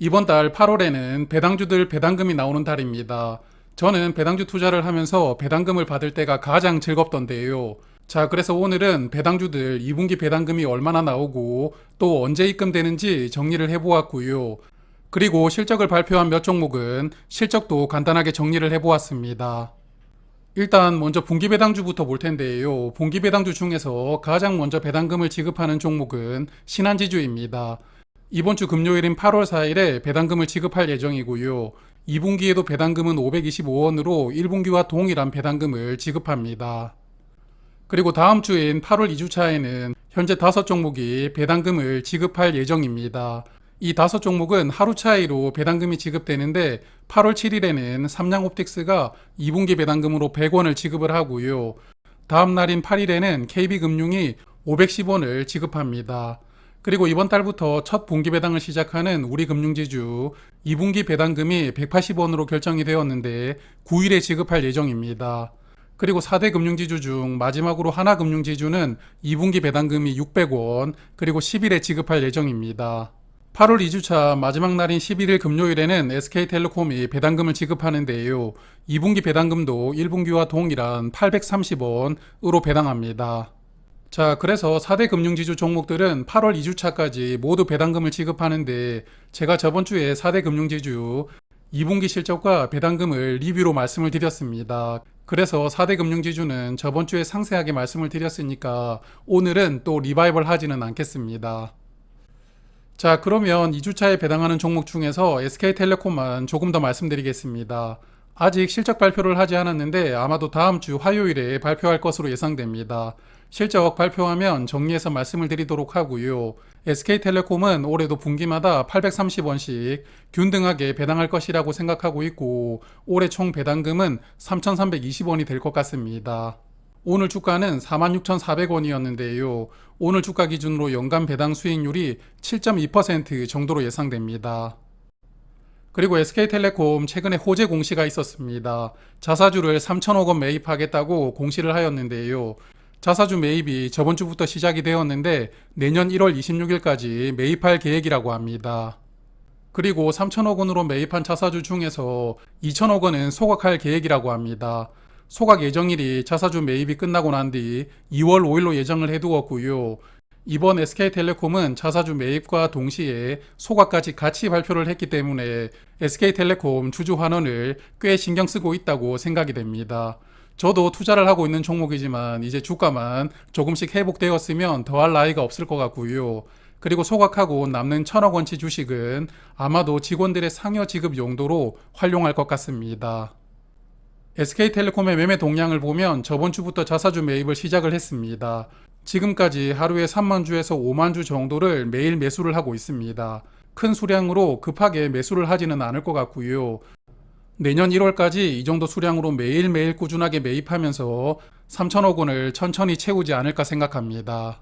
이번 달 8월에는 배당주들 배당금이 나오는 달입니다. 저는 배당주 투자를 하면서 배당금을 받을 때가 가장 즐겁던데요. 자, 그래서 오늘은 배당주들 2분기 배당금이 얼마나 나오고 또 언제 입금되는지 정리를 해보았고요. 그리고 실적을 발표한 몇 종목은 실적도 간단하게 정리를 해보았습니다. 일단 먼저 분기 배당주부터 볼 텐데요. 분기 배당주 중에서 가장 먼저 배당금을 지급하는 종목은 신한지주입니다. 이번 주 금요일인 8월 4일에 배당금을 지급할 예정이고요. 2분기에도 배당금은 525원으로 1분기와 동일한 배당금을 지급합니다. 그리고 다음 주인 8월 2주차에는 현재 5종목이 배당금을 지급할 예정입니다. 이 5종목은 하루 차이로 배당금이 지급되는데 8월 7일에는 삼양옵틱스가 2분기 배당금으로 100원을 지급을 하고요. 다음 날인 8일에는 KB금융이 510원을 지급합니다. 그리고 이번 달부터 첫 분기 배당을 시작하는 우리금융지주 2분기 배당금이 180원으로 결정이 되었는데 9일에 지급할 예정입니다. 그리고 4대 금융지주 중 마지막으로 하나금융지주는 2분기 배당금이 600원, 그리고 10일에 지급할 예정입니다. 8월 2주차 마지막 날인 11일 금요일에는 SK텔레콤이 배당금을 지급하는데요. 2분기 배당금도 1분기와 동일한 830원으로 배당합니다. 자, 그래서 4대 금융지주 종목들은 8월 2주차까지 모두 배당금을 지급하는데 제가 저번 주에 4대 금융지주 2분기 실적과 배당금을 리뷰로 말씀을 드렸습니다. 그래서 4대 금융지주는 저번 주에 상세하게 말씀을 드렸으니까 오늘은 또 리바이벌 하지는 않겠습니다. 자, 그러면 2주차에 배당하는 종목 중에서 SK텔레콤만 조금 더 말씀드리겠습니다. 아직 실적 발표를 하지 않았는데 아마도 다음 주 화요일에 발표할 것으로 예상됩니다. 실적 발표하면 정리해서 말씀을 드리도록 하고요. SK텔레콤은 올해도 분기마다 830원씩 균등하게 배당할 것이라고 생각하고 있고 올해 총 배당금은 3,320원이 될 것 같습니다. 오늘 주가는 46,400원이었는데요. 오늘 주가 기준으로 연간 배당 수익률이 7.2% 정도로 예상됩니다. 그리고 SK텔레콤 최근에 호재 공시가 있었습니다. 자사주를 3천억 원 매입하겠다고 공시를 하였는데요. 자사주 매입이 저번 주부터 시작이 되었는데 내년 1월 26일까지 매입할 계획이라고 합니다. 그리고 3천억 원으로 매입한 자사주 중에서 2천억 원은 소각할 계획이라고 합니다. 소각 예정일이 자사주 매입이 끝나고 난 뒤 2월 5일로 예정을 해두었고요. 이번 SK텔레콤은 자사주 매입과 동시에 소각까지 같이 발표를 했기 때문에 SK텔레콤 주주 환원을 꽤 신경 쓰고 있다고 생각이 됩니다. 저도 투자를 하고 있는 종목이지만 이제 주가만 조금씩 회복되었으면 더할 나위가 없을 것 같고요. 그리고 소각하고 남는 1,000억 원치 주식은 아마도 직원들의 상여 지급 용도로 활용할 것 같습니다. SK텔레콤의 매매 동향을 보면 저번 주부터 자사주 매입을 시작을 했습니다. 지금까지 하루에 3만 주에서 5만 주 정도를 매일 매수를 하고 있습니다. 큰 수량으로 급하게 매수를 하지는 않을 것 같고요. 내년 1월까지 이 정도 수량으로 매일매일 꾸준하게 매입하면서 3천억 원을 천천히 채우지 않을까 생각합니다.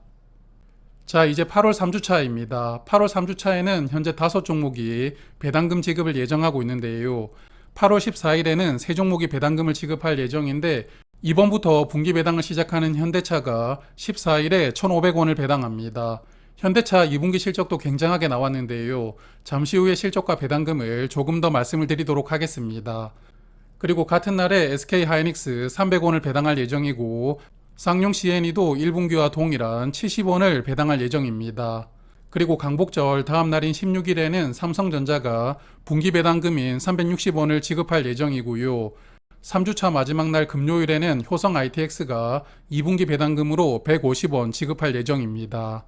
자, 이제 8월 3주차입니다. 8월 3주차에는 현재 5종목이 배당금 지급을 예정하고 있는데요. 8월 14일에는 3종목이 배당금을 지급할 예정인데 이번부터 분기 배당을 시작하는 현대차가 14일에 1,500원을 배당합니다. 현대차 2분기 실적도 굉장하게 나왔는데요. 잠시 후에 실적과 배당금을 조금 더 말씀을 드리도록 하겠습니다. 그리고 같은 날에 SK하이닉스 300원을 배당할 예정이고 쌍용 CNE도 1분기와 동일한 70원을 배당할 예정입니다. 그리고 강복절 다음 날인 16일에는 삼성전자가 분기 배당금인 360원을 지급할 예정이고요. 3주차 마지막 날 금요일에는 효성 ITX가 2분기 배당금으로 150원 지급할 예정입니다.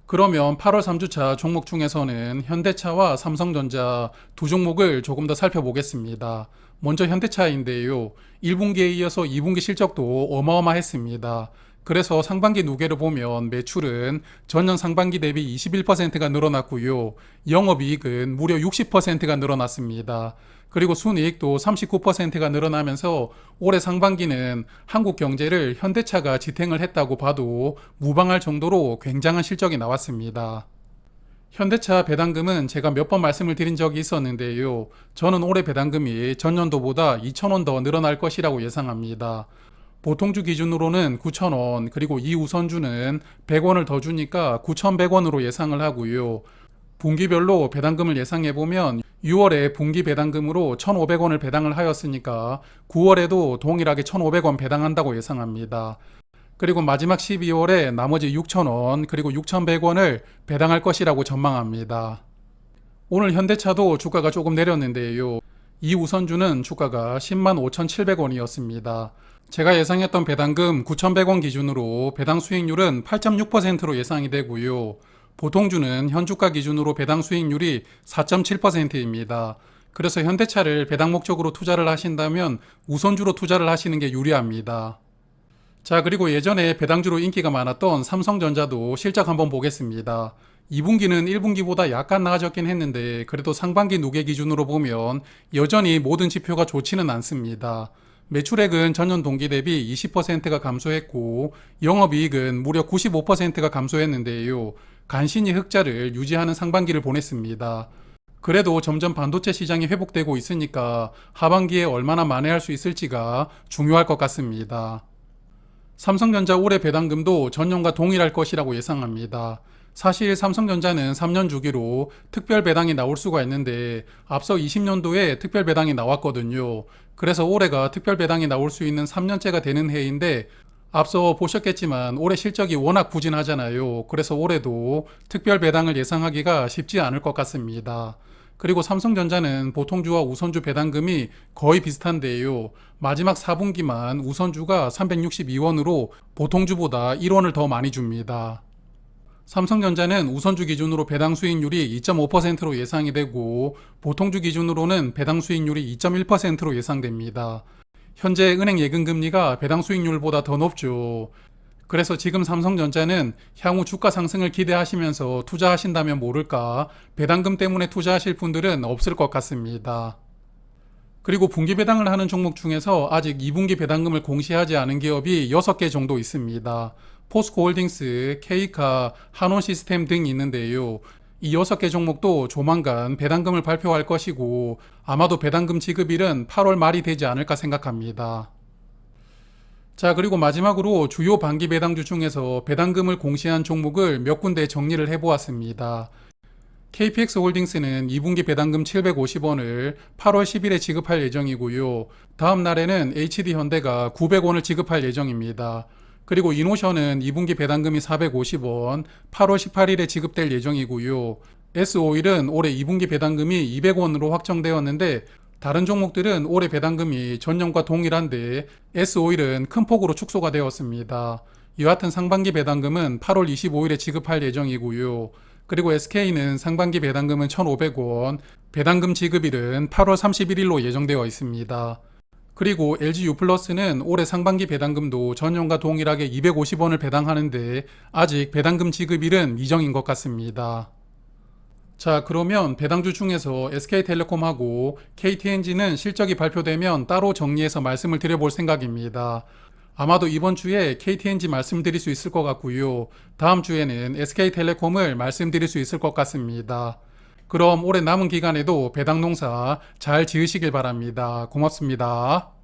그러면 8월 3주차 종목 중에서는 현대차와 삼성전자 두 종목을 조금 더 살펴보겠습니다. 먼저 현대차인데요. 1분기에 이어서 2분기 실적도 어마어마했습니다. 그래서 상반기 누계를 보면 매출은 전년 상반기 대비 21%가 늘어났고요. 영업이익은 무려 60%가 늘어났습니다. 그리고 순이익도 39%가 늘어나면서 올해 상반기는 한국 경제를 현대차가 지탱을 했다고 봐도 무방할 정도로 굉장한 실적이 나왔습니다. 현대차 배당금은 제가 몇 번 말씀을 드린 적이 있었는데요. 저는 올해 배당금이 전년도보다 2,000원 더 늘어날 것이라고 예상합니다. 보통주 기준으로는 9,000원, 그리고 2우선주는 100원을 더 주니까 9,100원으로 예상을 하고요. 분기별로 배당금을 예상해보면 6월에 분기 배당금으로 1,500원을 배당을 하였으니까 9월에도 동일하게 1,500원 배당한다고 예상합니다. 그리고 마지막 12월에 나머지 6,000원 그리고 6,100원을 배당할 것이라고 전망합니다. 오늘 현대차도 주가가 조금 내렸는데요. 이 우선주는 주가가 105,700원이었습니다. 제가 예상했던 배당금 9,100원 기준으로 배당 수익률은 8.6%로 예상이 되고요. 보통주는 현주가 기준으로 배당 수익률이 4.7%입니다. 그래서 현대차를 배당 목적으로 투자를 하신다면 우선주로 투자를 하시는 게 유리합니다. 자, 그리고 예전에 배당주로 인기가 많았던 삼성전자도 실적 한번 보겠습니다. 2분기는 1분기보다 약간 나아졌긴 했는데 그래도 상반기 누계 기준으로 보면 여전히 모든 지표가 좋지는 않습니다. 매출액은 전년 동기 대비 20%가 감소했고 영업이익은 무려 95%가 감소했는데요. 간신히 흑자를 유지하는 상반기를 보냈습니다. 그래도 점점 반도체 시장이 회복되고 있으니까 하반기에 얼마나 만회할 수 있을지가 중요할 것 같습니다. 삼성전자 올해 배당금도 전년과 동일할 것이라고 예상합니다. 사실 삼성전자는 3년 주기로 특별 배당이 나올 수가 있는데 앞서 20년도에 특별 배당이 나왔거든요. 그래서 올해가 특별 배당이 나올 수 있는 3년째가 되는 해인데 앞서 보셨겠지만 올해 실적이 워낙 부진하잖아요. 그래서 올해도 특별 배당을 예상하기가 쉽지 않을 것 같습니다. 그리고 삼성전자는 보통주와 우선주 배당금이 거의 비슷한데요. 마지막 4분기만 우선주가 362원으로 보통주보다 1원을 더 많이 줍니다. 삼성전자는 우선주 기준으로 배당 수익률이 2.5%로 예상이 되고 보통주 기준으로는 배당 수익률이 2.1%로 예상됩니다. 현재 은행 예금금리가 배당 수익률보다 더 높죠. 그래서 지금 삼성전자는 향후 주가 상승을 기대하시면서 투자하신다면 모를까 배당금 때문에 투자하실 분들은 없을 것 같습니다. 그리고 분기 배당을 하는 종목 중에서 아직 2분기 배당금을 공시하지 않은 기업이 6개 정도 있습니다. 포스코홀딩스, K카, 한원시스템 등이 있는데요. 이 6개 종목도 조만간 배당금을 발표할 것이고 아마도 배당금 지급일은 8월 말이 되지 않을까 생각합니다. 자, 그리고 마지막으로 주요 반기 배당주 중에서 배당금을 공시한 종목을 몇 군데 정리를 해보았습니다. KPX홀딩스는 2분기 배당금 750원을 8월 10일에 지급할 예정이고요. 다음 날에는 HD현대가 900원을 지급할 예정입니다. 그리고 이노션은 2분기 배당금이 450원, 8월 18일에 지급될 예정이고요. S오일은 올해 2분기 배당금이 200원으로 확정되었는데 다른 종목들은 올해 배당금이 전년과 동일한데 S오일은 큰 폭으로 축소가 되었습니다. 여하튼 상반기 배당금은 8월 25일에 지급할 예정이고요. 그리고 SK는 상반기 배당금은 1,500원, 배당금 지급일은 8월 31일로 예정되어 있습니다. 그리고 LG유플러스는 올해 상반기 배당금도 전년과 동일하게 250원을 배당하는데 아직 배당금 지급일은 미정인 것 같습니다. 자, 그러면 배당주 중에서 SK텔레콤하고 KTNG는 실적이 발표되면 따로 정리해서 말씀을 드려볼 생각입니다. 아마도 이번 주에 KTNG 말씀드릴 수 있을 것 같고요. 다음 주에는 SK텔레콤을 말씀드릴 수 있을 것 같습니다. 그럼 올해 남은 기간에도 배당 농사 잘 지으시길 바랍니다. 고맙습니다.